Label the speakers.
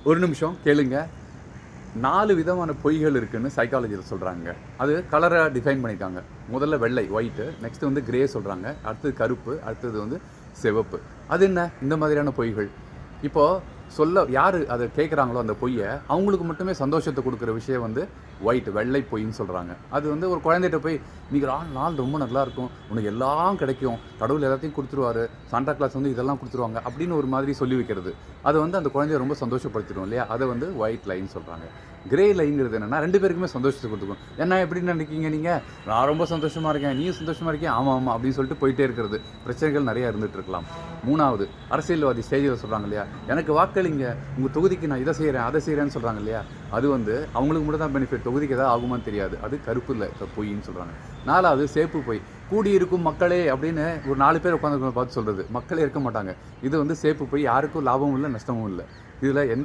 Speaker 1: ஒரு நிமிஷம் கேளுங்க. 4 விதமான பொய்கள் இருக்குன்னு சைக்காலஜில சொல்றாங்க. அது கலரா டிஃபைன் பண்ணியிருக்காங்க. முதல்ல வெள்ளை, ஒயிட்டு. நெக்ஸ்ட் வந்து கிரே சொல்றாங்க. அடுத்தது கருப்பு. அடுத்தது வந்து சிவப்பு. அது என்ன? இந்த மாதிரியான பொய்கள். இப்போ யாரு அத கேட்குறாங்களோ அந்த பொய்ய, அவங்களுக்கு மட்டுமே சந்தோஷத்த குடுக்குற விஷயம் வந்து ஒயிட், வெள்ளை பொய்ன்னு சொல்றாங்க. அது வந்து ஒரு குழந்தைட்ட போய், "இன்னைக்கு நாள் ரொம்ப நல்லா இருக்கும். உனக்கு எல்லாம் கிடைக்கும். கடவுள் எல்லாத்தையும் குடுத்துருவாரு. சாண்டா கிளாஸ் வந்து இதெல்லாம் குடுத்துருவாங்க." அப்படின்னு ஒரு மாதிரி சொல்லி வைக்கிறது. அது வந்து அந்த குழந்தைய ரொம்ப சந்தோஷப்படுத்திடும் இல்லையா? அத வந்து ஒயிட் லைன்னு சொல்றாங்க. கிரே லைன்ங்கிறது என்னன்னா, 2 பேருக்குமே சந்தோஷத்த குடுத்துக்கும். "என்ன எப்படி நினைக்கிறீங்க நீங்க? நான் ரொம்ப சந்தோஷமா இருக்கேன். நீயும் சந்தோஷமா இருக்கியா?" "ஆமா, ஆமா." அப்படின்னு சொல்லிட்டு போயிட்டே இருக்கிறது. பிரச்சனைகள் நெறைய இருந்துட்டு இருக்கலாம். 3வது, அரசியல்வாதி ஸ்டேஜில சொல்றாங்க இல்லையா? "எனக்கு வாக்களிங்க. உங்க தொகுதிக்கு நான் இத செய்றேன், அத செய்றேன்னு" சொல்றாங்க இல்லையா? அது வந்து அவங்களுக்கு மட்டும் தான் பெனிஃபிட். தொகுதிக்கு ஏதாவது ஆகுமான்னு தெரியாது. அது கருப்புல பொய்ன்னு சொல்றாங்க. 4வது சேப்பு பொய். "கூடியிருக்கும் மக்களே" அப்படின்னு ஒரு 4 பேர் உட்கார்ந்திருக்கிறவங்கள பார்த்து சொல்றது. மக்களே இருக்க மாட்டாங்க. இது வந்து சேப்பு பொய். யாருக்கும் லாபமும் இல்ல, நஷ்டமும் இல்ல. இதுல எந்த